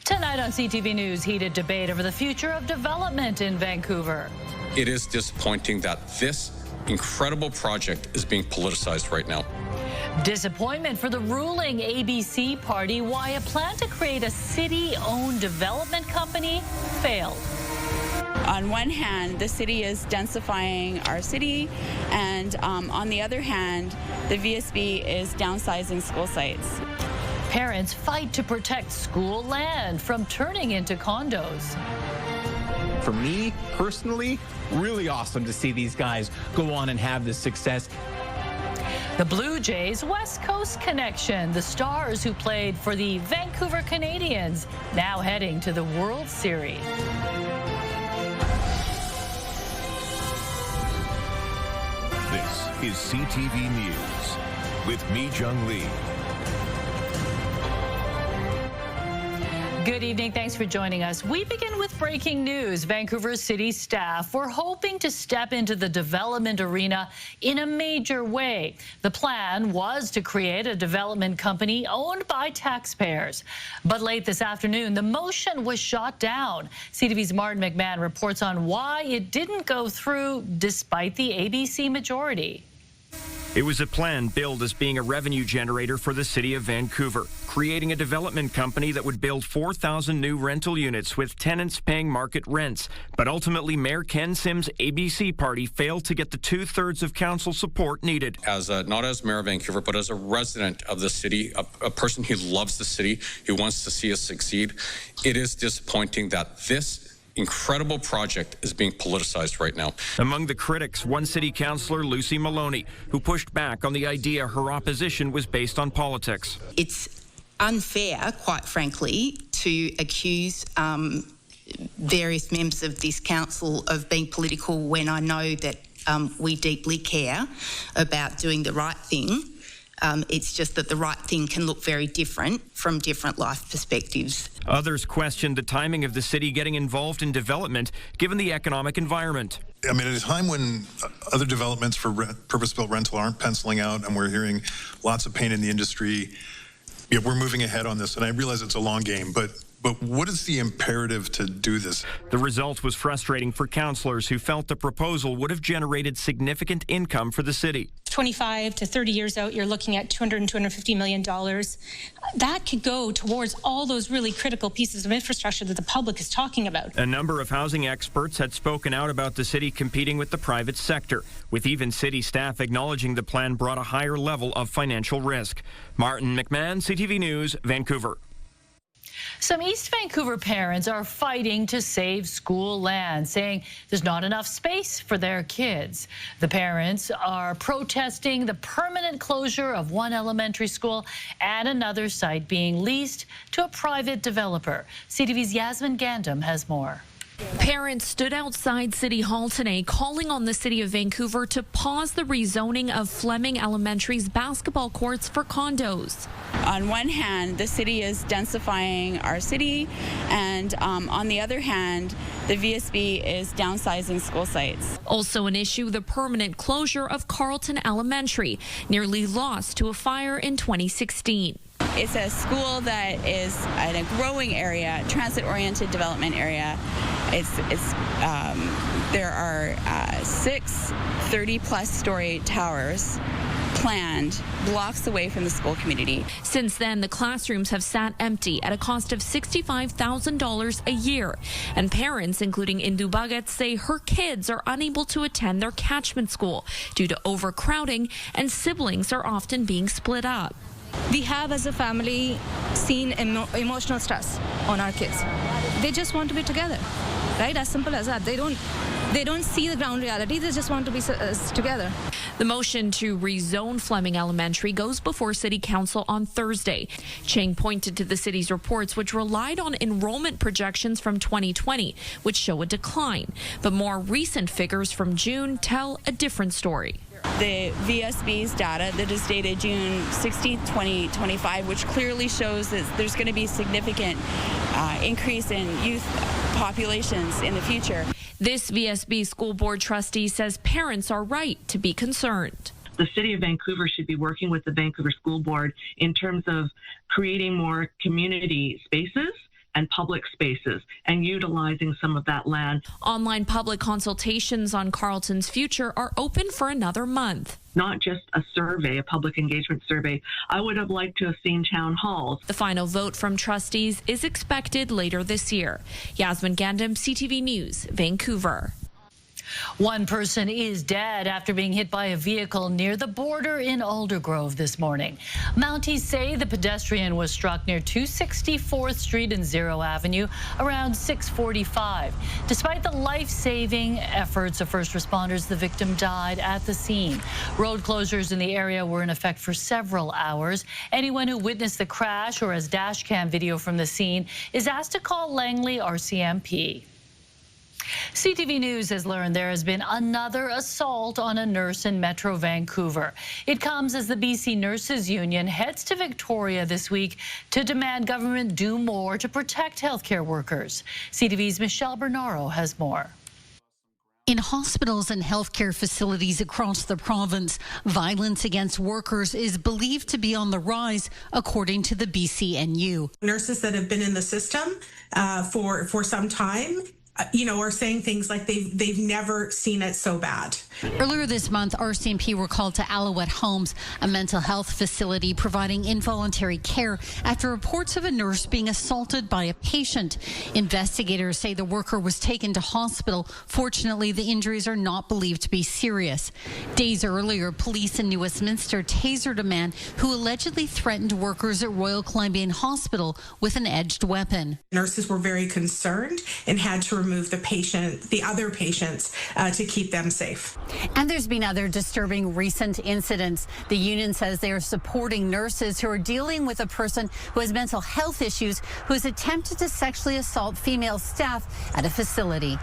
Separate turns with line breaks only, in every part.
Tonight on CTV News, heated debate over the future of development in Vancouver.
It is disappointing that this incredible project is being politicized right now.
Disappointment for the ruling ABC party, why a plan to create a city-owned development company failed.
On one hand, the city is densifying our city, and on the other hand, the VSB is downsizing school sites.
Parents fight to protect school land from turning into condos.
For me, personally, really awesome to see these guys go on and have this success.
The Blue Jays West Coast connection, the stars who played for the Vancouver Canadians, now heading to the World Series.
This is CTV News with me, Jung Lee.
Good evening. Thanks for joining us. We begin with breaking news. Vancouver city staff were hoping to step into the development arena in a major way. The plan was to create a development company owned by taxpayers. But late this afternoon, the motion was shot down. CTV's Martin McMahon reports on why it didn't go through despite the ABC majority.
It was a plan billed as being a revenue generator for the city of Vancouver, creating a development company that would build 4,000 new rental units with tenants paying market rents. But ultimately, Mayor Ken Sim's ABC party failed to get the 2/3 of council support needed.
Not as Mayor of Vancouver, but as a resident of the city, a person who loves the city, who wants to see us succeed, it is disappointing that this incredible project is being politicized right now.
Among the critics, one city councillor, Lucy Maloney, who pushed back on the idea her opposition was based on politics.
It's unfair, quite frankly, to accuse various members of this council of being political when I know that we deeply care about doing the right thing. It's just that the right thing can look very different from different life perspectives.
Others questioned the timing of the city getting involved in development, given the economic environment.
I mean, at a time when other developments for purpose-built rental aren't penciling out, and we're hearing lots of pain in the industry, we're moving ahead on this, and I realize it's a long game, but what is the imperative to do this?
The result was frustrating for councillors who felt the proposal would have generated significant income for the city.
25 to 30 years out, you're looking at $250 million. That could go towards all those really critical pieces of infrastructure that the public is talking about.
A number of housing experts had spoken out about the city competing with the private sector, with even city staff acknowledging the plan brought a higher level of financial risk. Martin McMahon, CTV News, Vancouver.
Some East Vancouver parents are fighting to save school land, saying there's not enough space for their kids. The parents are protesting the permanent closure of one elementary school and another site being leased to a private developer. CTV's Yasmin Gandam has more.
Parents stood outside City Hall today calling on the City of Vancouver to pause the rezoning of Fleming Elementary's basketball courts for condos.
On one hand, the city is densifying our city, and on the other hand, the VSB is downsizing school sites.
Also an issue, the permanent closure of Carleton Elementary, nearly lost to a fire in 2016.
It's a school that is in a growing area, transit-oriented development area. There are 6 30-plus story towers planned blocks away from the school community.
Since then, the classrooms have sat empty at a cost of $65,000 a year. And parents, including Indu Bhagat, say her kids are unable to attend their catchment school due to overcrowding, and siblings are often being split up.
We have, as a family, seen emotional stress on our kids. They just want to be together, right? As simple as that. They don't see the ground reality. They just want to be together.
The motion to rezone Fleming Elementary goes before City Council on Thursday. Chang pointed to the city's reports, which relied on enrollment projections from 2020, which show a decline. But more recent figures from June tell a different story.
The VSB's data that is dated June 16, 2025, which clearly shows that there's going to be significant increase in youth populations in the future.
This VSB school board trustee says parents are right to be concerned.
The City of Vancouver should be working with the Vancouver School Board in terms of creating more community spaces and public spaces and utilizing some of that land.
Online public consultations on Carleton's future are open for another month.
Not just a survey, a public engagement survey. I would have liked to have seen town halls.
The final vote from trustees is expected later this year. Yasmin Gandam, CTV News, Vancouver.
One person is dead after being hit by a vehicle near the border in Aldergrove this morning. Mounties say the pedestrian was struck near 264th Street and 0 Avenue around 6:45. Despite the life-saving efforts of first responders, the victim died at the scene. Road closures in the area were in effect for several hours. Anyone who witnessed the crash or has dash cam video from the scene is asked to call Langley RCMP. CTV News has learned there has been another assault on a nurse in Metro Vancouver. It comes as the BC Nurses Union heads to Victoria this week to demand government do more to protect healthcare workers. CTV's Michelle Bernaro has more.
In hospitals and healthcare facilities across the province, violence against workers is believed to be on the rise, according to the BCNU.
Nurses that have been in the system for some time, are saying things like they've never seen it so bad.
Earlier this month, RCMP were called to Alouette Homes, a mental health facility providing involuntary care after reports of a nurse being assaulted by a patient. Investigators say the worker was taken to hospital. Fortunately, the injuries are not believed to be serious. Days earlier, police in New Westminster tasered a man who allegedly threatened workers at Royal Columbian Hospital with an edged weapon.
Nurses were very concerned and had to remove the other patients to keep them safe.
And there's been other disturbing recent incidents. The union says they are supporting nurses who are dealing with a person who has mental health issues who has attempted to sexually assault female staff at a facility.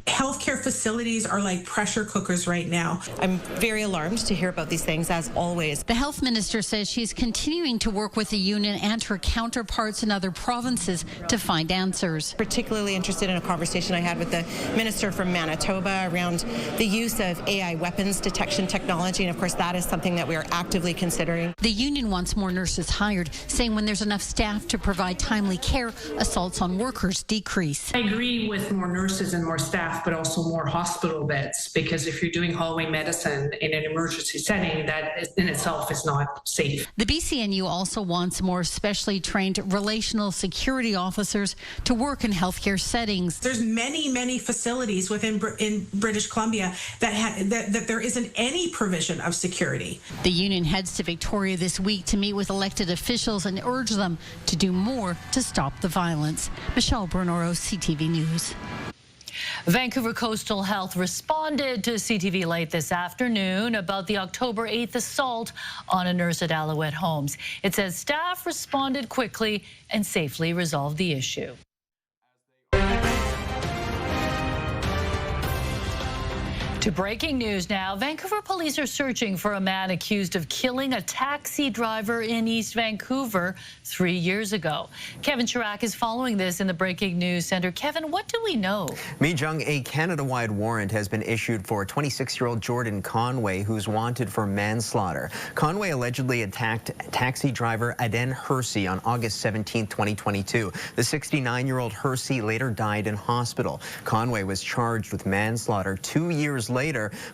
Healthcare facilities are like pressure cookers right now.
I'm very alarmed to hear about these things, as always.
The health minister says she's continuing to work with the union and her counterparts in other provinces to find answers.
Particularly interested in a conversation I had with the minister from Manitoba around the use of AI weapons detection technology, and of course that is something that we are actively considering.
The union wants more nurses hired, saying when there's enough staff to provide timely care, assaults on workers decrease.
I agree with more nurses and more staff, but also more hospital beds, because if you're doing hallway medicine in an emergency setting, that in itself is not safe.
The BCNU also wants more specially trained relational security officers to work in healthcare settings.
There's many facilities in British Columbia that there isn't any provision of security.
The union heads to Victoria this week to meet with elected officials and urge them to do more to stop the violence. Michelle Bernaro, CTV News.
Vancouver Coastal Health responded to CTV late this afternoon about the October 8th assault on a nurse at Alouette Homes. It says staff responded quickly and safely resolved the issue. To breaking news now, Vancouver police are searching for a man accused of killing a taxi driver in East Vancouver 3 years ago. Kevin Chirac is following this in the Breaking News Center. Kevin, what do we know?
Mi Jung, a Canada-wide warrant has been issued for 26-year-old Jordan Conway, who's wanted for manslaughter. Conway allegedly attacked taxi driver Aden Hersey on August 17, 2022. The 69-year-old Hersey later died in hospital. Conway was charged with manslaughter 2 years later.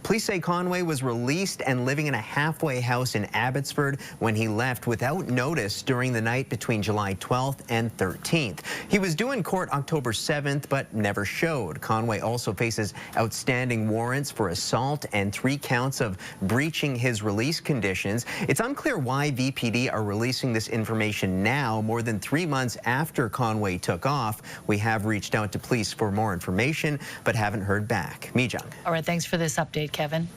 Police say Conway was released and living in a halfway house in Abbotsford when he left without notice during the night between July 12th and 13th. He was due in court October 7th, but never showed. Conway also faces outstanding warrants for assault and 3 counts of breaching his release conditions. It's unclear why VPD are releasing this information now, more than 3 months after Conway took off. We have reached out to police for more information, but haven't heard back. Mi Jung.
All right, thanks for this update, Kevin.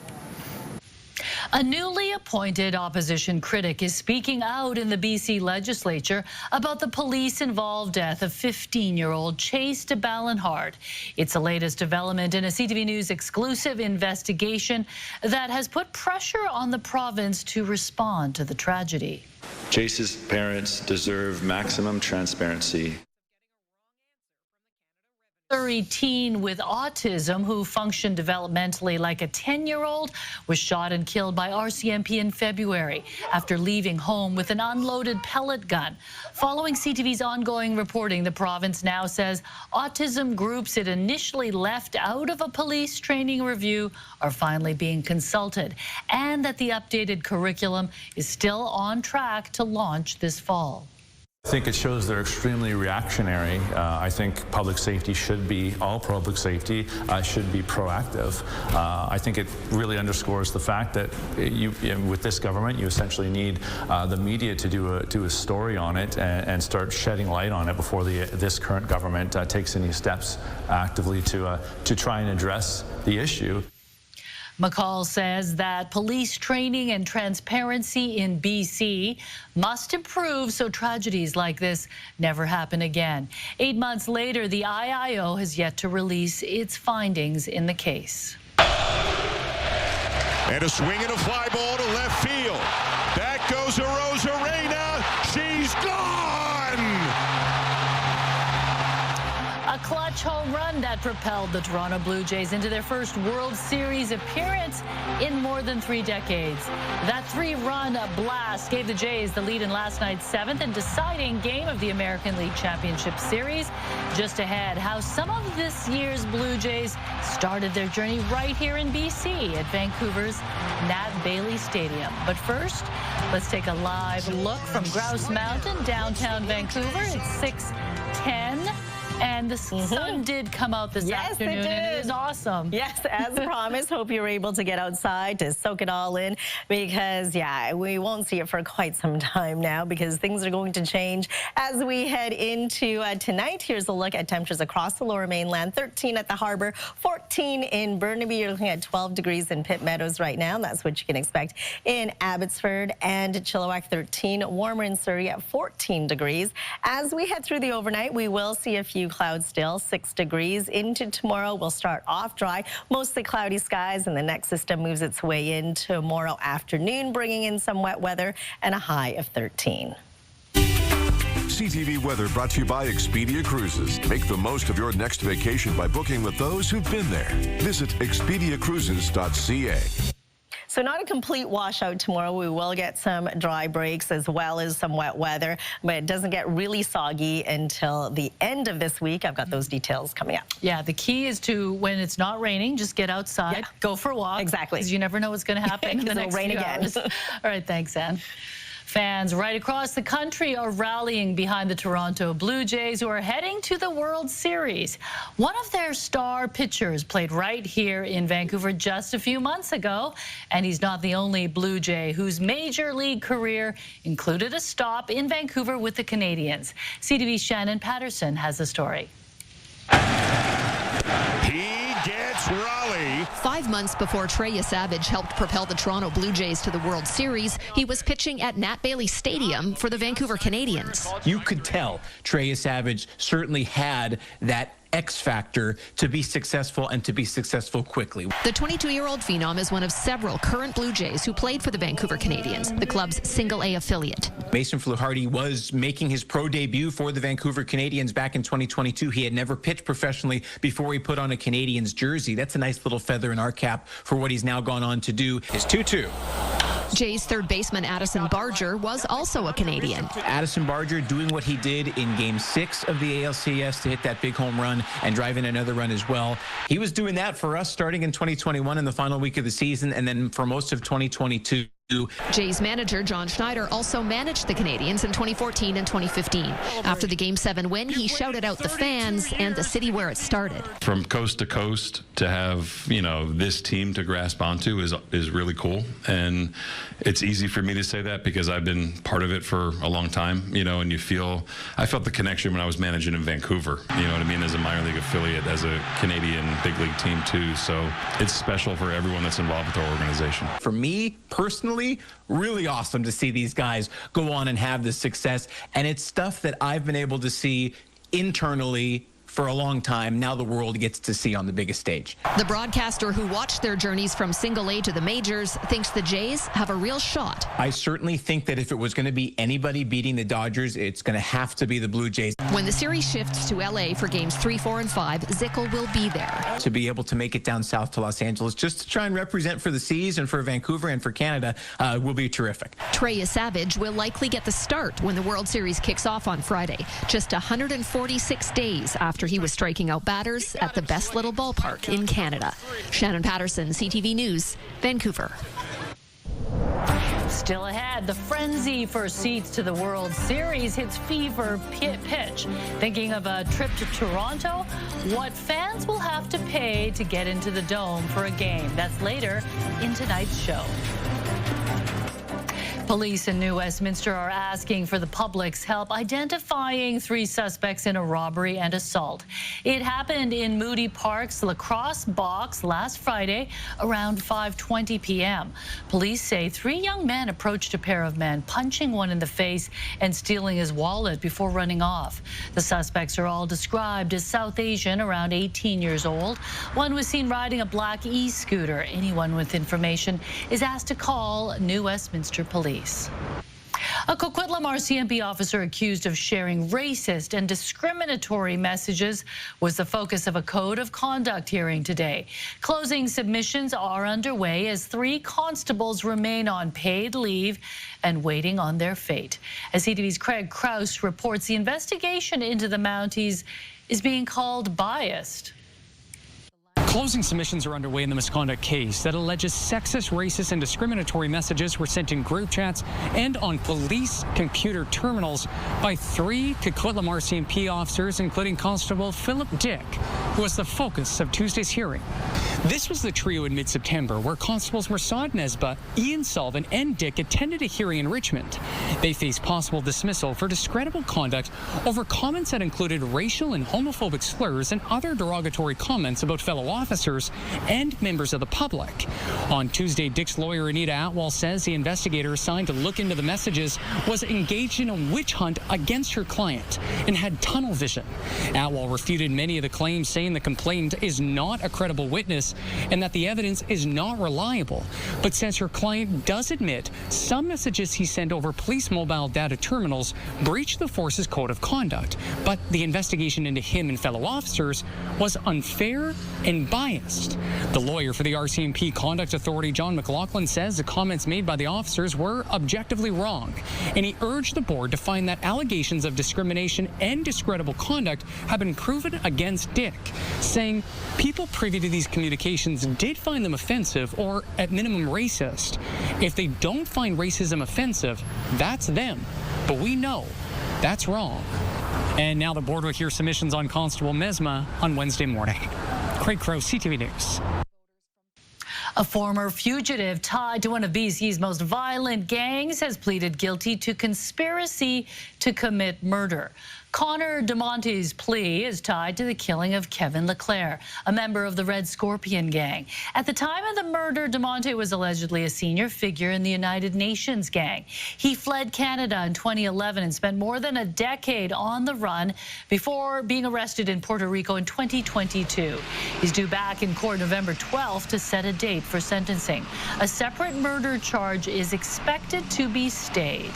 A newly appointed opposition critic is speaking out in the BC legislature about the police-involved death of 15-year-old Chase de Ballenhard. It's the latest development in a CTV News exclusive investigation that has put pressure on the province to respond to the tragedy.
Chase's parents deserve maximum transparency.
Surrey teen with autism who functioned developmentally like a 10-year-old was shot and killed by RCMP in February after leaving home with an unloaded pellet gun. Following CTV's ongoing reporting, the province now says autism groups it initially left out of a police training review are finally being consulted, and that the updated curriculum is still on track to launch this fall.
I think it shows they're extremely reactionary. I think public safety should be, all public safety should be proactive. I think it really underscores the fact that with this government, you essentially need the media to do a story on it and start shedding light on it before this current government takes any steps actively to try and address the issue.
McCall says that police training and transparency in BC must improve so tragedies like this never happen again. 8 months later, the IIO has yet to release its findings in the case.
And a swing and a fly ball to left field. Back goes Arozarena. She's gone!
A clutch home run that propelled the Toronto Blue Jays into their first World Series appearance in more than 3 decades. That 3-run blast gave the Jays the lead in last night's 7th and deciding game of the American League Championship Series. Just ahead, how some of this year's Blue Jays started their journey right here in BC at Vancouver's Nat Bailey Stadium. But first, let's take a live look from Grouse Mountain, downtown Vancouver. It's 6:10. And the sun did come out this afternoon, and it is awesome.
Yes, as promised. Hope you're able to get outside to soak it all in because, yeah, we won't see it for quite some time now because things are going to change as we head into tonight. Here's a look at temperatures across the Lower Mainland. 13 at the Harbour, 14 in Burnaby. You're looking at 12 degrees in Pitt Meadows right now. That's what you can expect in Abbotsford and Chilliwack. 13, warmer in Surrey at 14 degrees. As we head through the overnight, we will see a few clouds still. 6 degrees into tomorrow. We'll start off dry, mostly cloudy skies, and the next system moves its way in tomorrow afternoon, bringing in some wet weather and a high of 13.
CTV Weather brought to you by Expedia Cruises. Make the most of your next vacation by booking with those who've been there. Visit expediacruises.ca.
So not a complete washout tomorrow. We will get some dry breaks as well as some wet weather, but it doesn't get really soggy until the end of this week. I've got those details coming up.
Yeah, the key is to, when it's not raining, just get outside, go for a walk.
Exactly.
Because you never know what's going to happen in the next
rain
few
again.
hours. All right, thanks, Anne. Fans right across the country are rallying behind the Toronto Blue Jays, who are heading to the World Series. One of their star pitchers played right here in Vancouver just a few months ago, and he's not the only Blue Jay whose major league career included a stop in Vancouver with the Canadians. CTV's Shannon Patterson has the story.
He gets Raleigh.
5 months before Treya Savage helped propel the Toronto Blue Jays to the World Series, he was pitching at Nat Bailey Stadium for the Vancouver Canadians.
You could tell Treya Savage certainly had that X factor to be successful and to be successful quickly.
The 22-year-old phenom is one of several current Blue Jays who played for the Vancouver Canadians, the club's single-A affiliate.
Mason Fluharty was making his pro debut for the Vancouver Canadians back in 2022. He had never pitched professionally before he put on a Canadians jersey. That's a nice little feather in our cap for what he's now gone on to do. His 2-2.
Jays third baseman Addison Barger was also a Canadian.
Addison Barger doing what he did in Game 6 of the ALCS to hit that big home run and drive in another run as well. He was doing that for us starting in 2021 in the final week of the season, and then for most of 2022.
Jays manager John Schneider also managed the Canadians in 2014 and 2015. After the Game 7 win, he shouted out the fans and the city where it started.
From coast to coast, to have, you know, this team to grasp onto is really cool. And it's easy for me to say that because I've been part of it for a long time, you know, and I felt the connection when I was managing in Vancouver, you know what I mean, as a minor league affiliate, as a Canadian big league team too. So it's special for everyone that's involved with our organization.
For me, personally, really awesome to see these guys go on and have this success. And it's stuff that I've been able to see internally for a long time. Now the world gets to see on the biggest stage.
The broadcaster who watched their journeys from single A to the majors thinks the Jays have a real shot.
I certainly think that if it was going to be anybody beating the Dodgers, it's going to have to be the Blue Jays.
When the series shifts to LA for games 3, 4, and 5, Zickel will be there.
To be able to make it down south to Los Angeles just to try and represent for the Seas and for Vancouver and for Canada will be terrific.
Trey Savage will likely get the start when the World Series kicks off on Friday, just 146 days after he was striking out batters at the best little ballpark in Canada. Shannon Patterson, CTV News, Vancouver.
Still ahead, the frenzy for seats to the World Series hits fever pitch. Thinking of a trip to Toronto? What fans will have to pay to get into the Dome for a game. That's later in tonight's show. Police in New Westminster are asking for the public's help identifying 3 suspects in a robbery and assault. It happened in Moody Park's lacrosse box last Friday around 5:20 p.m. Police say 3 young men approached a pair of men, punching one in the face and stealing his wallet before running off. The suspects are all described as South Asian, around 18 years old. One was seen riding a black e-scooter. Anyone with information is asked to call New Westminster Police. A Coquitlam RCMP officer accused of sharing racist and discriminatory messages was the focus of a code of conduct hearing today. Closing submissions are underway as 3 constables remain on paid leave and waiting on their fate. As CTV's Craig Krause reports, the investigation into the Mounties is being called biased.
Closing submissions are underway in the misconduct case that alleges sexist, racist, and discriminatory messages were sent in group chats and on police computer terminals by 3 Coquitlam RCMP officers, including Constable Philip Dick, who was the focus of Tuesday's hearing. This was the trio in mid-September where Constables Mersad Nesba, Ian Sullivan, and Dick attended a hearing in Richmond. They faced possible dismissal for discreditable conduct over comments that included racial and homophobic slurs and other derogatory comments about fellow officers and members of the public. On Tuesday, Dick's lawyer Anita Atwal says the investigator assigned to look into the messages was engaged in a witch hunt against her client and had tunnel vision. Atwal refuted many of the claims, saying the complainant is not a credible witness and that the evidence is not reliable, but says her client does admit some messages he sent over police mobile data terminals breached the force's code of conduct, but the investigation into him and fellow officers was unfair and biased. The lawyer for the RCMP Conduct Authority, John McLaughlin, says the comments made by the officers were objectively wrong, and he urged the board to find that allegations of discrimination and discreditable conduct have been proven against Dick, saying people privy to these communications did find them offensive or, at minimum, racist. If they don't find racism offensive, that's them. But we know that's wrong. And now the board will hear submissions on Constable Mesma on Wednesday morning. Craig Crowe, CTV News.
A former fugitive tied to one of BC's most violent gangs has pleaded guilty to conspiracy to commit murder. Connor DeMonte's plea is tied to the killing of Kevin Leclerc, a member of the Red Scorpion gang. At the time of the murder, DeMonte was allegedly a senior figure in the United Nations gang. He fled Canada in 2011 and spent more than a decade on the run before being arrested in Puerto Rico in 2022. He's due back in court November 12th to set a date for sentencing. A separate murder charge is expected to be stayed.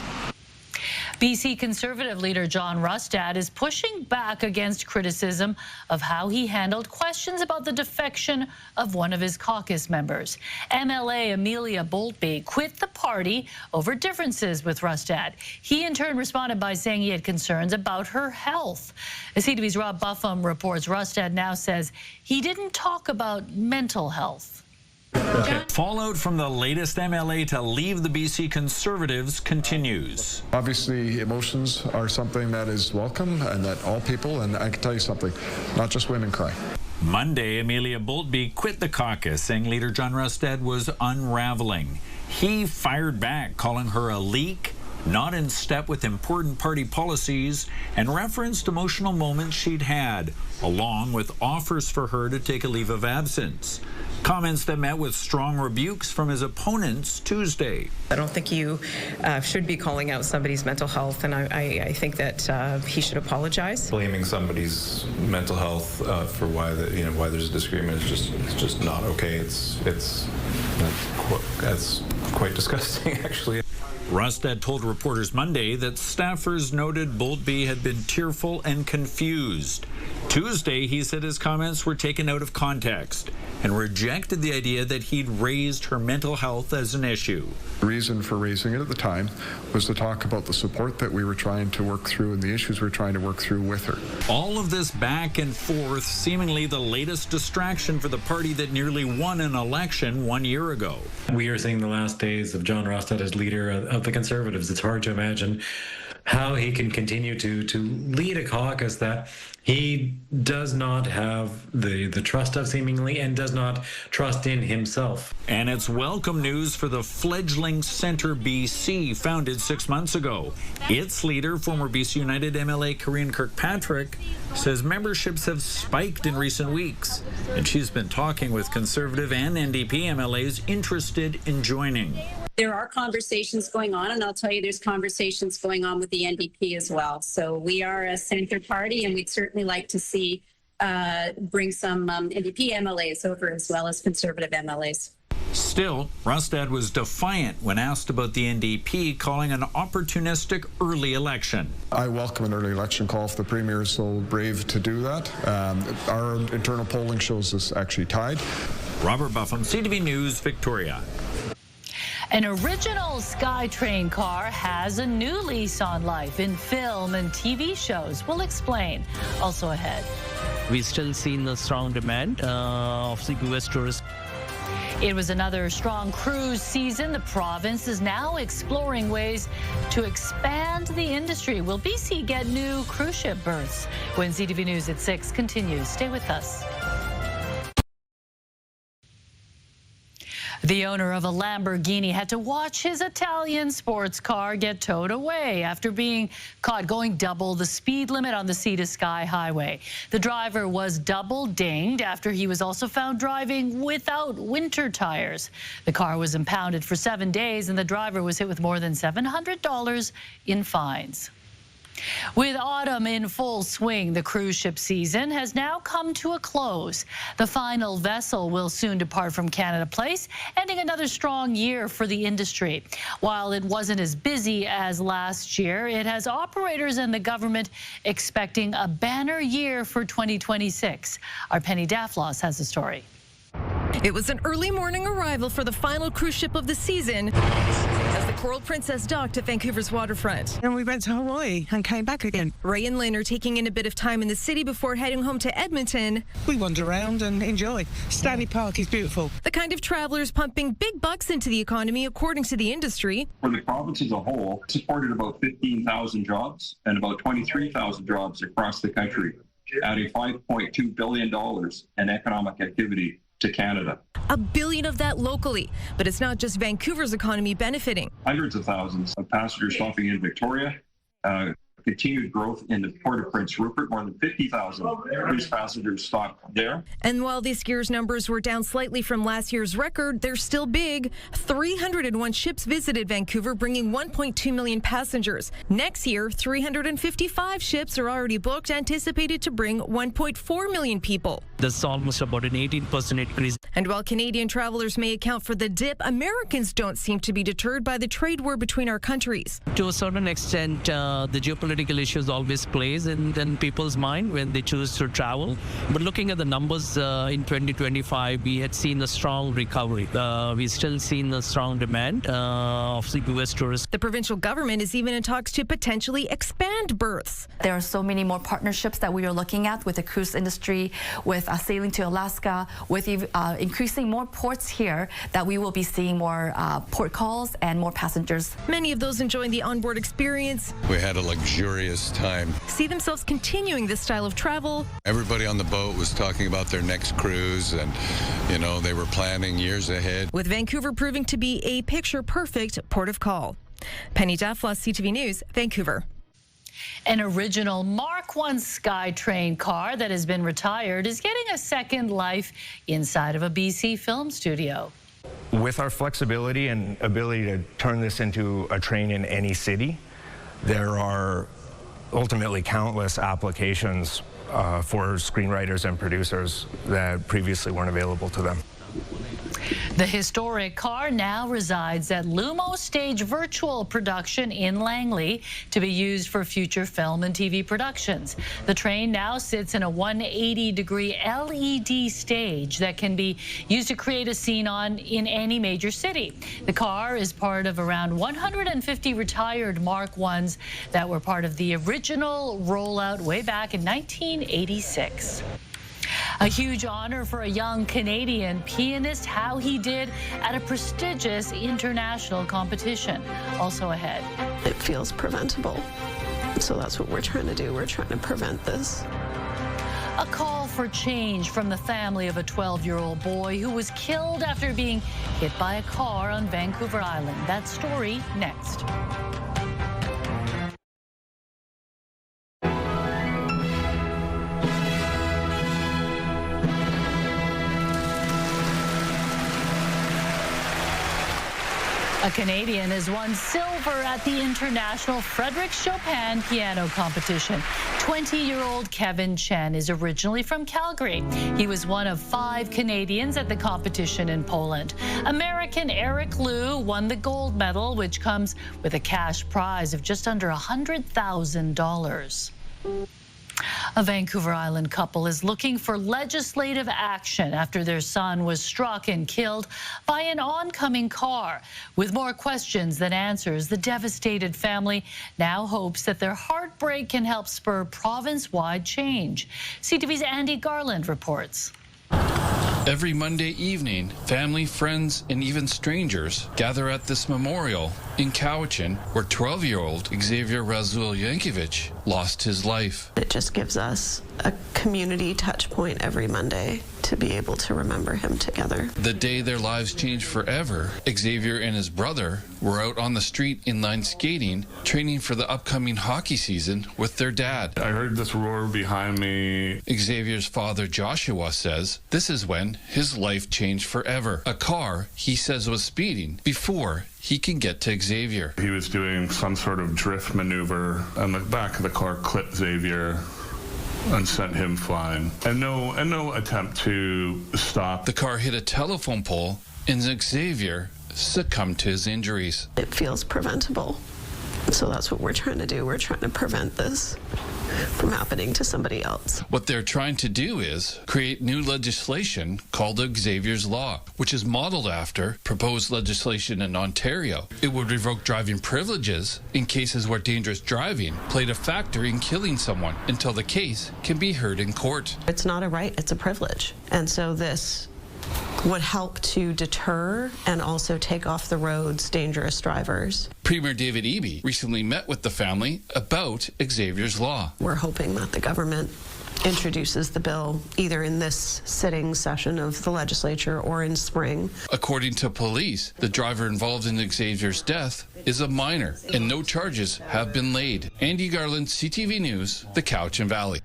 BC Conservative leader John Rustad is pushing back against criticism of how he handled questions about the defection of one of his caucus members. MLA Amelia Boltby quit the party over differences with Rustad. He in turn responded by saying he had concerns about her health. As CTV's Rob Buffum reports, Rustad now says he didn't talk about mental health.
Fallout from the latest MLA to leave the BC Conservatives continues.
Obviously, emotions are something that is welcome and that all people, and I can tell you something, not just women cry.
Monday, Amelia Boltby quit the caucus, saying leader John Rustad was unraveling. He fired back, calling her a leak not in step with important party policies, and referenced emotional moments she'd had, along with offers for her to take a leave of absence. Comments that met with strong rebukes from his opponents Tuesday.
I don't think you should be calling out somebody's mental health, and I think that he should apologize.
Blaming somebody's mental health for why there's a disagreement is just not okay. That's quite disgusting, actually.
Rustad told reporters Monday that staffers noted Boltby had been tearful and confused. Tuesday, he said his comments were taken out of context and rejected the idea that he'd raised her mental health as an issue.
The reason for raising it at the time was to talk about the support that we were trying to work through and the issues we were trying to work through with her.
All of this back and forth, seemingly the latest distraction for the party that nearly won an election 1 year ago.
We are seeing the last days of John Rustad as leader of the Conservatives. It's hard to imagine how he can continue to lead a caucus that he does not have the trust of, seemingly, and does not trust in himself.
And it's welcome news for the fledgling Centre BC, founded 6 months ago. Its leader, former BC United MLA Corinne Kirkpatrick, says memberships have spiked in recent weeks, and she's been talking with Conservative and NDP MLAs interested in joining.
There are conversations going on, and I'll tell you there's conversations going on with the NDP as well. So we are a centre party, and we'd certainly like to see bring some NDP MLAs over as well as Conservative MLAs.
Still, Rustad was defiant when asked about the NDP calling an opportunistic early election.
I welcome an early election call if the Premier is so brave to do that. Our internal polling shows this actually tied.
Robert Buffum, CTV News, Victoria.
An original SkyTrain car has a new lease on life in film and TV shows. We'll explain. Also ahead.
We've still seen the strong demand of the U.S. tourists.
It was another strong cruise season. The province is now exploring ways to expand the industry. Will BC get new cruise ship berths? When CTV News at 6 continues. Stay with us. The owner of a Lamborghini had to watch his Italian sports car get towed away after being caught going double the speed limit on the Sea to Sky Highway. The driver was double dinged after he was also found driving without winter tires. The car was impounded for 7 days, and the driver was hit with more than $700 in fines. With autumn in full swing, the cruise ship season has now come to a close. The final vessel will soon depart from Canada Place, ending another strong year for the industry. While it wasn't as busy as last year, it has operators and the government expecting a banner year for 2026. Our Penny Daflos has the story.
It was an early morning arrival for the final cruise ship of the season as the Coral Princess docked at Vancouver's waterfront.
And we went to Hawaii and came back again.
Ray and Lynn are taking in a bit of time in the city before heading home to Edmonton.
We wander around and enjoy. Stanley Park is beautiful.
The kind of travelers pumping big bucks into the economy, according to the industry.
For the province as a whole, supported about 15,000 jobs and about 23,000 jobs across the country, adding $5.2 billion in economic activity to Canada.
$1 billion of that locally, but it's not just Vancouver's economy benefiting.
Hundreds of thousands of passengers stopping in Victoria, continued growth in the Port of Prince Rupert, more than 50,000 cruise passengers stopped there.
And while this year's numbers were down slightly from last year's record, they're still big. 301 ships visited Vancouver, bringing 1.2 million passengers. Next year, 355 ships are already booked, anticipated to bring 1.4 million people.
That's almost about an 18% increase.
And while Canadian travelers may account for the dip, Americans don't seem to be deterred by the trade war between our countries.
To a certain extent, the geopolitical issues always plays in people's mind when they choose to travel. But looking at the numbers in 2025, we had seen a strong recovery. We still seen the strong demand of the U.S. tourists.
The provincial government is even in talks to potentially expand berths.
There are so many more partnerships that we are looking at with the cruise industry, with sailing to Alaska, with increasing more ports here, that we will be seeing more port calls and more passengers.
Many of those enjoying the onboard experience.
We had a luxurious time.
See themselves continuing this style of travel.
Everybody on the boat was talking about their next cruise, and, you know, they were planning years ahead.
With Vancouver proving to be a picture-perfect port of call. Penny Duffloss, CTV News, Vancouver.
An original Mark I SkyTrain car that has been retired is getting a second life inside of a BC film studio.
With our flexibility and ability to turn this into a train in any city, there are ultimately countless applications for screenwriters and producers that previously weren't available to them.
The historic car now resides at Lumo Stage Virtual Production in Langley to be used for future film and TV productions. The train now sits in a 180-degree LED stage that can be used to create a scene in any major city. The car is part of around 150 retired Mark I's that were part of the original rollout way back in 1986. A huge honor for a young Canadian pianist, how he did at a prestigious international competition. Also ahead.
It feels preventable. So that's what we're trying to do. We're trying to prevent this.
A call for change from the family of a 12-year-old boy who was killed after being hit by a car on Vancouver Island. That story next. A Canadian has won silver at the International Frédéric Chopin Piano Competition. 20-year-old Kevin Chen is originally from Calgary. He was one of 5 Canadians at the competition in Poland. American Eric Liu won the gold medal, which comes with a cash prize of just under $100,000. A Vancouver Island couple is looking for legislative action after their son was struck and killed by an oncoming car. With more questions than answers, the devastated family now hopes that their heartbreak can help spur province-wide change. CTV's Andy Garland reports.
Every Monday evening, family, friends, and even strangers gather at this memorial in Cowichan, where 12-year-old Xavier Razul Yankovic lost his life.
It just gives us a community touch point every Monday to be able to remember him together.
The day their lives changed forever, Xavier and his brother were out on the street inline skating, training for the upcoming hockey season with their dad.
I heard this roar behind me.
Xavier's father, Joshua, says this is when his life changed forever. A car, he says, was speeding before he can get to Xavier.
He was doing some sort of drift maneuver, and the back of the car clipped Xavier and sent him flying. And no attempt to stop.
The car hit a telephone pole, and Xavier succumbed to his injuries.
It feels preventable. So that's what we're trying to do. We're trying to prevent this from happening to somebody else.
What they're trying to do is create new legislation called Xavier's Law, which is modeled after proposed legislation in Ontario. It would revoke driving privileges in cases where dangerous driving played a factor in killing someone until the case can be heard in court.
It's not a right, it's a privilege. And so this would help to deter and also take off the roads dangerous drivers.
Premier David Eby recently met with the family about Xavier's Law.
We're hoping that the government introduces the bill either in this sitting session of the legislature or in spring.
According to police, the driver involved in Xavier's death is a minor and no charges have been laid. Andy Garland, CTV News, the Cowichan Valley.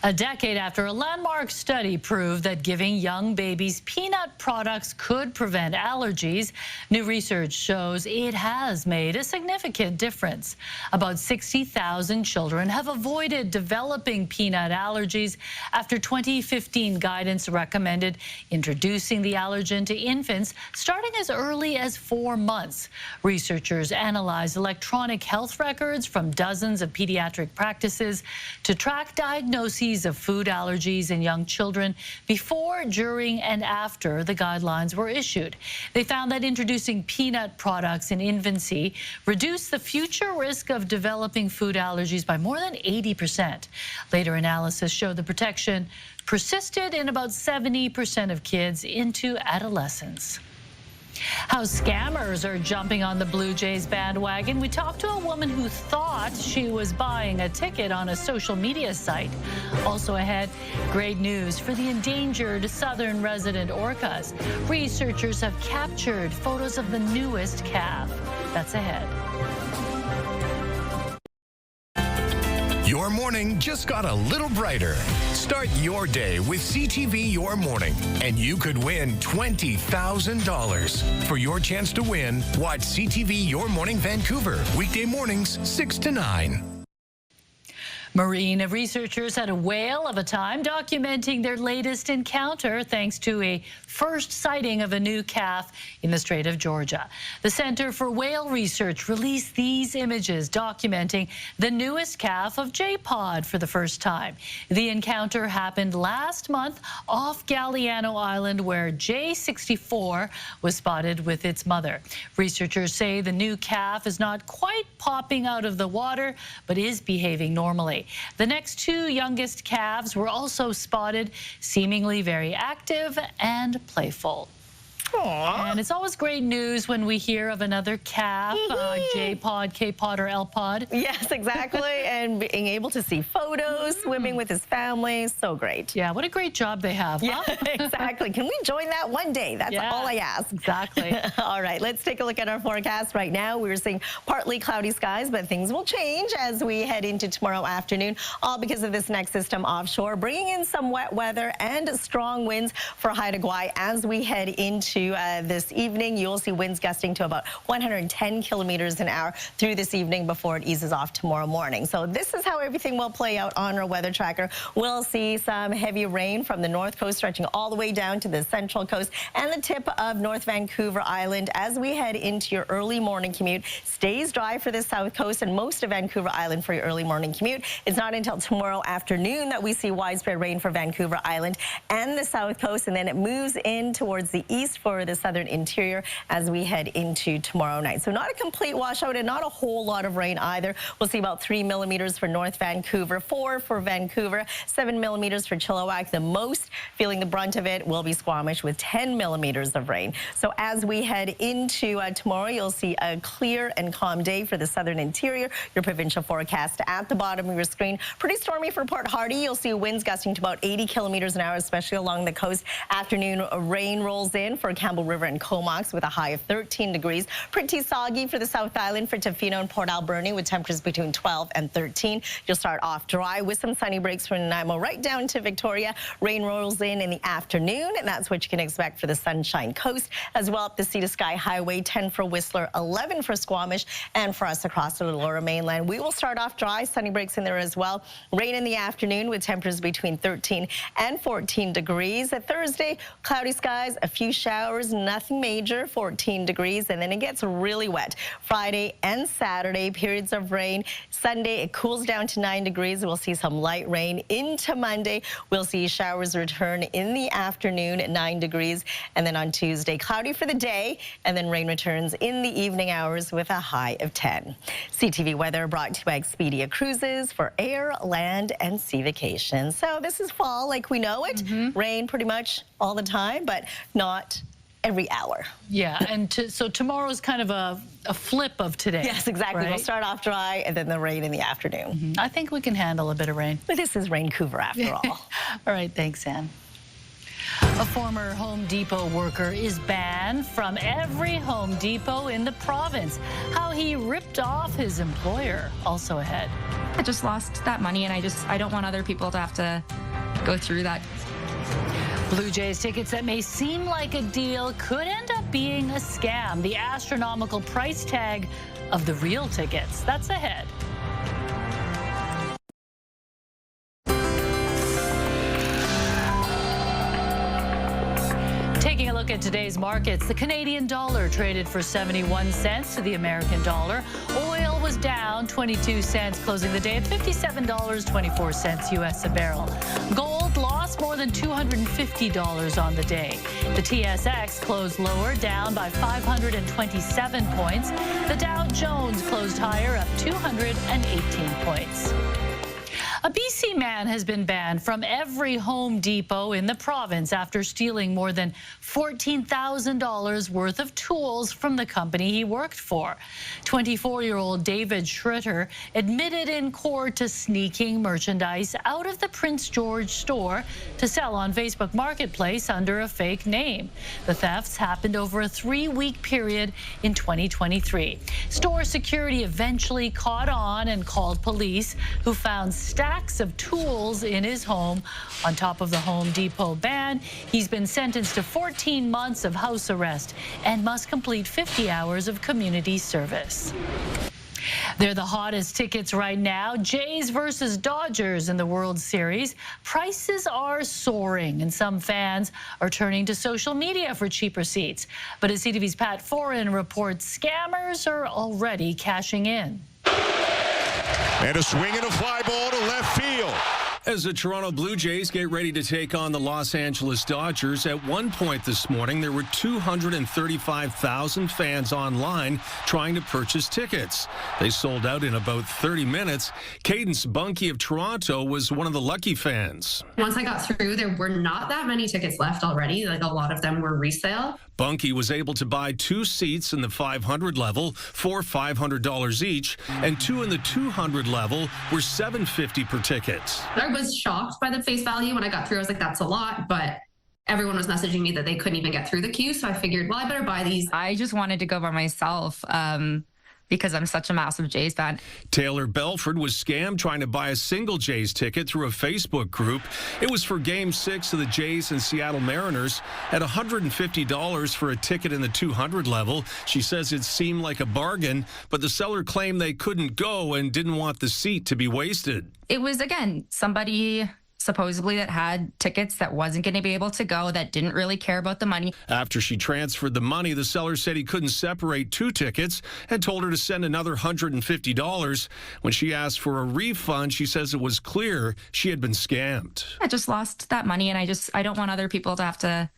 A decade after a landmark study proved that giving young babies peanut products could prevent allergies, new research shows it has made a significant difference. About 60,000 children have avoided developing peanut allergies after 2015 guidance recommended introducing the allergen to infants starting as early as 4 months. Researchers analyzed electronic health records from dozens of pediatric practices to track diagnoses of food allergies in young children before, during, and after the guidelines were issued. They found that introducing peanut products in infancy reduced the future risk of developing food allergies by more than 80%. Later analysis showed the protection persisted in about 70% of kids into adolescence. How scammers are jumping on the Blue Jays bandwagon. We talked to a woman who thought she was buying a ticket on a social media site. Also ahead, great news for the endangered southern resident orcas. Researchers have captured photos of the newest calf. That's ahead.
Your morning just got a little brighter. Start your day with CTV Your Morning, and you could win $20,000. For your chance to win, watch CTV Your Morning Vancouver, weekday mornings 6 to 9.
Marine researchers had a whale of a time documenting their latest encounter thanks to a first sighting of a new calf in the Strait of Georgia. The Center for Whale Research released these images documenting the newest calf of J-Pod for the first time. The encounter happened last month off Galliano Island, where J64 was spotted with its mother. Researchers say the new calf is not quite popping out of the water, but is behaving normally. The next two youngest calves were also spotted, seemingly very active and playful. Aww. And it's always great news when we hear of another calf, J-Pod, K-Pod, or L-Pod.
Yes, exactly. And being able to see photos, swimming with his family, so great.
Yeah, what a great job they have, huh?
Yeah, exactly. Can we join that one day? That's all I ask.
Exactly.
All right, let's take a look at our forecast right now. We're seeing partly cloudy skies, but things will change as we head into tomorrow afternoon, all because of this next system offshore, bringing in some wet weather and strong winds for Haida Gwaii as we head into this evening. You'll see winds gusting to about 110 kilometers an hour through this evening before it eases off tomorrow morning. So this is how everything will play out on our weather tracker. We'll see some heavy rain from the north coast stretching all the way down to the central coast and the tip of North Vancouver Island as we head into your early morning commute. Stays dry for the south coast and most of Vancouver Island for your early morning commute. It's not until tomorrow afternoon that we see widespread rain for Vancouver Island and the south coast, and then it moves in towards the east for the southern interior as we head into tomorrow night. So not a complete washout and not a whole lot of rain either. We'll see about 3 millimeters for North Vancouver, 4 for Vancouver, 7 millimeters for Chilliwack. The most feeling the brunt of it will be Squamish with 10 millimeters of rain. So as we head into tomorrow, you'll see a clear and calm day for the southern interior. Your provincial forecast at the bottom of your screen. Pretty stormy for Port Hardy. You'll see winds gusting to about 80 kilometers an hour, especially along the coast. Afternoon rain rolls in for Campbell River and Comox with a high of 13 degrees. Pretty soggy for the South Island, for Tofino and Port Alberni with temperatures between 12 and 13. You'll start off dry with some sunny breaks from Nanaimo right down to Victoria. Rain rolls in the afternoon, and that's what you can expect for the Sunshine Coast. As well up the Sea to Sky Highway, 10 for Whistler, 11 for Squamish, and for us across the Lower Mainland. We will start off dry, sunny breaks in there as well. Rain in the afternoon with temperatures between 13 and 14 degrees. Thursday, cloudy skies, a few showers, nothing major, 14 degrees, and then it gets really wet. Friday and Saturday, periods of rain. Sunday, it cools down to 9 degrees. We'll see some light rain into Monday. We'll see showers return in the afternoon at 9 degrees. And then on Tuesday, cloudy for the day, and then rain returns in the evening hours with a high of 10. CTV weather brought to you by Expedia Cruises for air, land, and sea vacations. So this is fall like we know it. Rain pretty much all the time, but not every hour.
Yeah, and so tomorrow's kind of a flip of today.
Yes, exactly.
Right?
We'll start off dry and then the rain in the afternoon.
I think we can handle a bit of rain.
But this is Vancouver after all.
All right, thanks, Ann. A former Home Depot worker is banned from every Home Depot in the province. How he ripped off his employer. Also ahead.
I just lost that money, and I don't want other people to have to go through that.
Blue Jays tickets that may seem like a deal could end up being a scam. The astronomical price tag of the real tickets. That's ahead. Taking a look at today's markets, the Canadian dollar traded for 71 cents to the American dollar. Oil was down 22 cents, closing the day at $57.24 U.S. a barrel. Gold lost more than $250 on the day. The TSX closed lower, down by 527 points. The Dow Jones closed higher, up 218 points. A BC man has been banned from every Home Depot in the province after stealing more than $14,000 worth of tools from the company he worked for. 24-year-old David Schritter admitted in court to sneaking merchandise out of the Prince George store to sell on Facebook Marketplace under a fake name. The thefts happened over a 3-week period in 2023. Store security eventually caught on and called police, who found stacks of tools in his home. On top of the Home Depot ban, he's been sentenced to 14 months of house arrest and must complete 50 hours of community service. They're the hottest tickets right now. Jays versus Dodgers in the World Series. Prices are soaring, and some fans are turning to social media for cheaper seats. But as CTV's Pat Foran reports, scammers are already cashing in.
And a swing and a fly ball to left field.
As the Toronto Blue Jays get ready to take on the Los Angeles Dodgers, at one point this morning, there were 235,000 fans online trying to purchase tickets. They sold out in about 30 minutes. Cadence Bunky of Toronto was one of the lucky fans.
Once I got through, there were not that many tickets left already. Like, a lot of them were resale.
Bunky was able to buy 2 seats in the 500 level for $500 each, and 2 in the 200 level were $750 per ticket.
I was shocked by the face value when I got through. I was like, that's a lot, but everyone was messaging me that they couldn't even get through the queue, so I figured, well, I better buy these.
I just wanted to go by myself because I'm such a massive Jays fan.
Taylor Belford was scammed trying to buy a single Jays ticket through a Facebook group. It was for Game 6 of the Jays and Seattle Mariners at $150 for a ticket in the 200 level. She says it seemed like a bargain, but the seller claimed they couldn't go and didn't want the seat to be wasted.
It was, again, somebody supposedly that had tickets that wasn't going to be able to go, that didn't really care about the money.
After she transferred the money, the seller said he couldn't separate 2 tickets and told her to send another $150. When she asked for a refund, she says it was clear she had been scammed.
I just lost that money, and I don't want other people to have to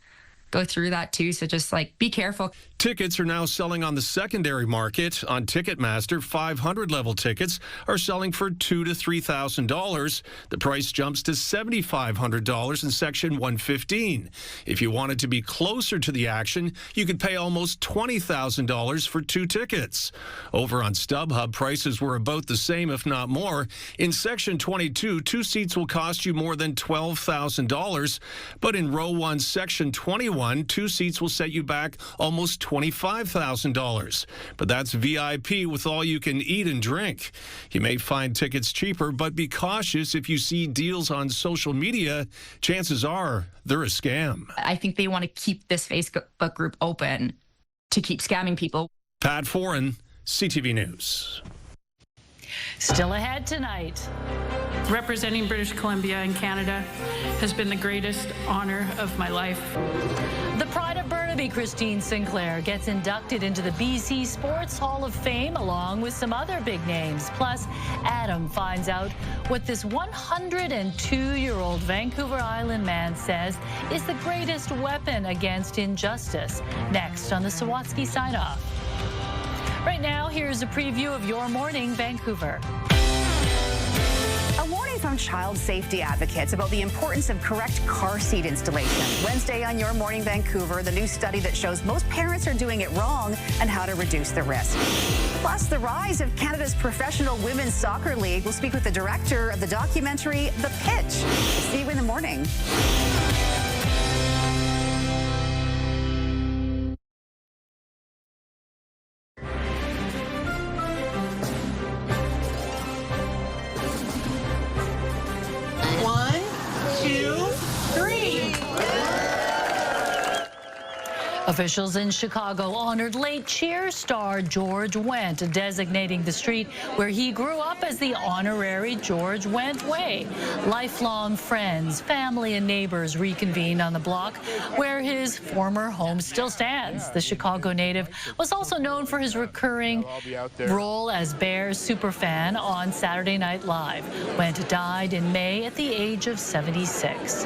go through that too, so just be careful.
Tickets are now selling on the secondary market. On Ticketmaster, 500 level tickets are selling for $2,000 to $3,000. The price jumps to $7,500 in Section 115. If you wanted to be closer to the action, you could pay almost $20,000 for 2 tickets. Over on StubHub, prices were about the same, if not more. In Section 22, 2 seats will cost you more than $12,000, but in Row 1, Section 21, 2 seats will set you back almost $25,000. But that's VIP with all you can eat and drink. You may find tickets cheaper, but be cautious if you see deals on social media. Chances are they're a scam.
I think they want to keep this Facebook group open to keep scamming people.
Pat Foran, CTV News.
Still ahead tonight.
Representing British Columbia and Canada has been the greatest honor of my life.
The Pride of Burnaby, Christine Sinclair, gets inducted into the BC Sports Hall of Fame along with some other big names. Plus, Adam finds out what this 102-year-old Vancouver Island man says is the greatest weapon against injustice. Next on the Sawatsky Sign-Off. Right now, here's a preview of Your Morning Vancouver.
A warning from child safety advocates about the importance of correct car seat installation. Wednesday on Your Morning Vancouver, the new study that shows most parents are doing it wrong and how to reduce the risk. Plus, the rise of Canada's professional women's soccer league. We'll speak with the director of the documentary, The Pitch. See you in the morning.
Officials in Chicago honored late cheer star George Wendt, designating the street where he grew up as the honorary George Wendt Way. Lifelong friends, family, and neighbors reconvened on the block where his former home still stands. The Chicago native was also known for his recurring role as Bears superfan on Saturday Night Live. Wendt died in May at the age of 76.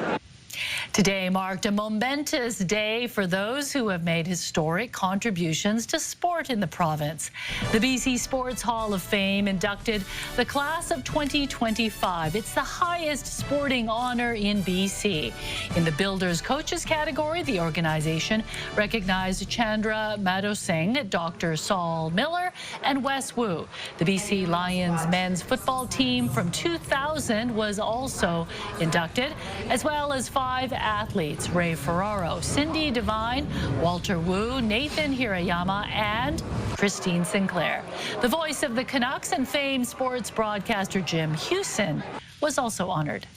Today marked a momentous day for those who have made historic contributions to sport in the province. The BC Sports Hall of Fame inducted the class of 2025. It's the highest sporting honor in BC. In the Builders Coaches category, the organization recognized Chandra Madosingh, Dr. Saul Miller, and Wes Wu. The BC Lions men's football team from 2000 was also inducted, as well as 5 athletes: Ray Ferraro, Cindy Devine, Walter Wu, Nathan Hirayama, and Christine Sinclair. The voice of the Canucks and famed sports broadcaster Jim Hewson was also honored.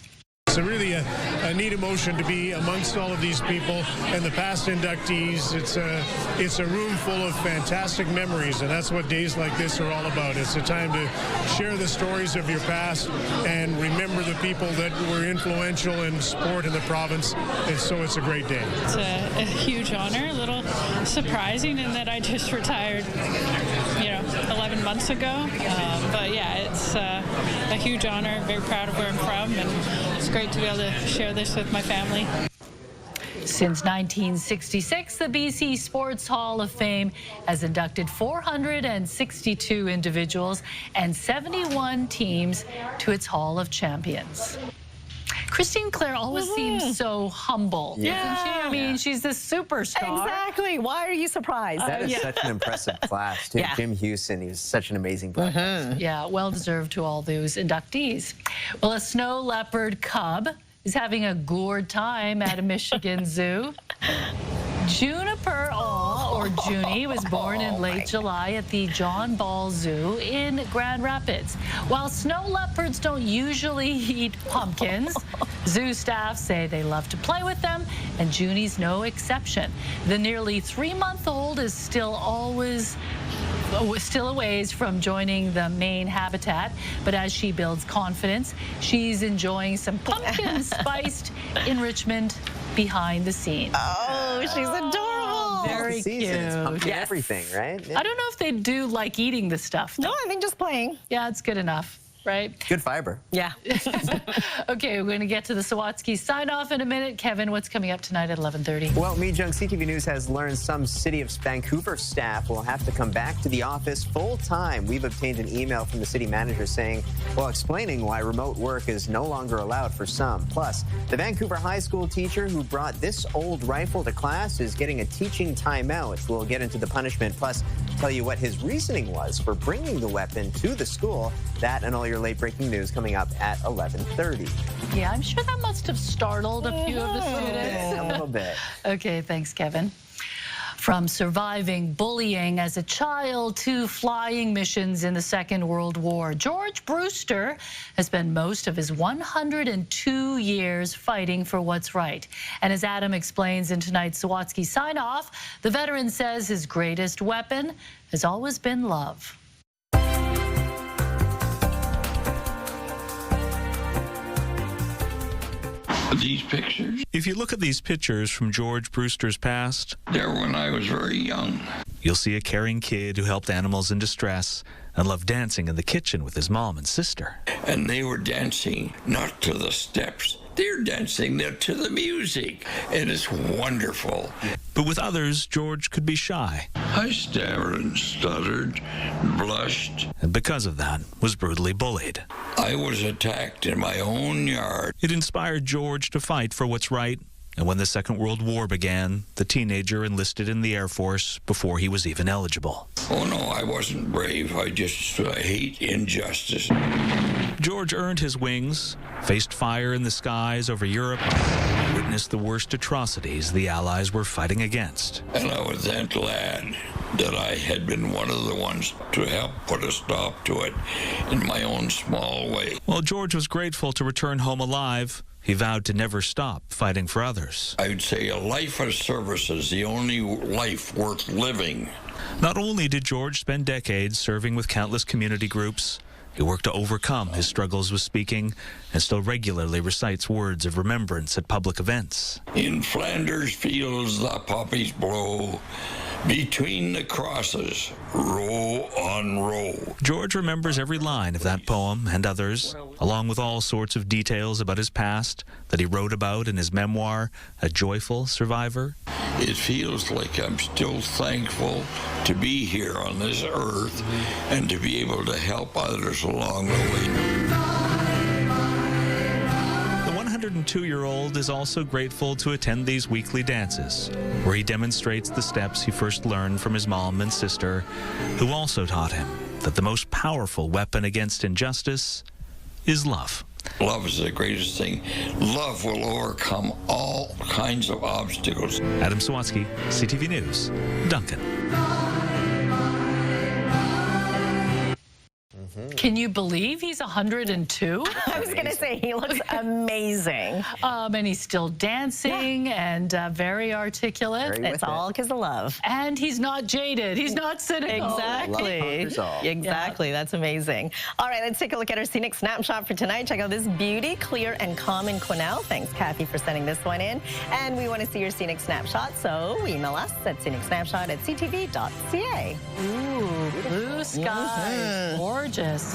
It's really a neat emotion to be amongst all of these people and the past inductees. It's a room full of fantastic memories, and that's what days like this are all about. It's a time to share the stories of your past and remember the people that were influential in sport in the province, and so it's a great day.
It's a huge honor, a little surprising in that I just retired, 11 months ago. But yeah, it's a huge honor. Very proud of where I'm from, and it's great to be able to share this with my family.
Since 1966, the BC Sports Hall of Fame has inducted 462 individuals and 71 teams to its Hall of Champions. Christine Claire always seems so humble, doesn't she? I mean, she's this superstar.
Exactly. Why are you surprised?
That is such an impressive class, too.
Yeah.
Jim Hewson, he was such an amazing broadcaster.
Yeah, well-deserved to all those inductees. Well, a snow leopard cub is having a gourd time at a Michigan zoo. Juniper, or Junie, was born in late July at the John Ball Zoo in Grand Rapids. While snow leopards don't usually eat pumpkins, zoo staff say they love to play with them, and Junie's no exception. The nearly 3-month-old is still a ways from joining the main habitat, but as she builds confidence, she's enjoying some pumpkin spiced enrichment behind the scenes.
Oh, she's adorable.
Very cute.
Everything, right?
I don't know if they do like eating the stuff, though.
No, I think just playing.
Yeah, it's good enough, right?
Good fiber.
Yeah.
Okay, we're going to get to the Sawatsky sign-off in a minute. Kevin, what's coming up tonight at 11:30?
Well, Mee Jung, CTV News has learned some City of Vancouver staff will have to come back to the office full-time. We've obtained an email from the city manager saying, explaining why remote work is no longer allowed for some. Plus, the Vancouver high school teacher who brought this old rifle to class is getting a teaching timeout. We'll get into the punishment, plus tell you what his reasoning was for bringing the weapon to the school. That and all your late-breaking news coming up at 11:30.
Yeah, I'm sure that must have startled a few of the students.
A little bit.
Okay, thanks, Kevin. From surviving bullying as a child to flying missions in the Second World War, George Brewster has spent most of his 102 years fighting for what's right. And as Adam explains in tonight's Sawatsky sign-off, the veteran says his greatest weapon has always been love.
These pictures?
If you look at these pictures from George Brewster's past,
they're when I was very young.
You'll see a caring kid who helped animals in distress and loved dancing in the kitchen with his mom and sister.
And they were dancing not to the steps. They're dancing to the music, and it's wonderful.
But with others, George could be shy.
I stammered and stuttered, blushed.
And because of that, was brutally bullied.
I was attacked in my own yard.
It inspired George to fight for what's right. And when the Second World War began, the teenager enlisted in the Air Force before he was even eligible.
Oh, no, I wasn't brave. I just hate injustice.
George earned his wings, faced fire in the skies over Europe, witnessed the worst atrocities the Allies were fighting against.
And I was then glad that I had been one of the ones to help put a stop to it in my own small way.
While George was grateful to return home alive, he vowed to never stop fighting for others.
I would say a life of service is the only life worth living.
Not only did George spend decades serving with countless community groups, He worked to overcome his struggles with speaking and still regularly recites words of remembrance at public events.
In Flanders fields the poppies blow, between the crosses, row on row.
George remembers every line of that poem and others, along with all sorts of details about his past that he wrote about in his memoir, A Joyful Survivor.
It feels like I'm still thankful to be here on this earth and to be able to help others along the way.
The 102-year-old is also grateful to attend these weekly dances, where he demonstrates the steps he first learned from his mom and sister, who also taught him that the most powerful weapon against injustice is love.
Love is the greatest thing. Love will overcome all kinds of obstacles.
Adam Sawatsky, CTV News, Duncan.
Can you believe he's 102?
I was going to say, he looks amazing.
And he's still dancing and very articulate.
It's all because of love.
And he's not jaded. He's not cynical.
Exactly. Exactly. That's amazing. All right, let's take a look at our scenic snapshot for tonight. Check out this beauty, clear and calm in Quesnel. Thanks, Kathy, for sending this one in. And we want to see your scenic snapshot, so email us at scenicsnapshot@ctv.ca.
Ooh, blue skies. Gorgeous.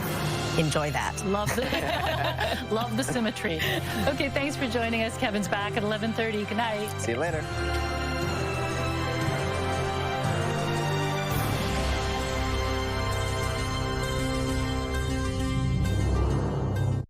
Enjoy that.
Love the symmetry. Okay, thanks for joining us. Kevin's back at 11:30. Good night.
See you later.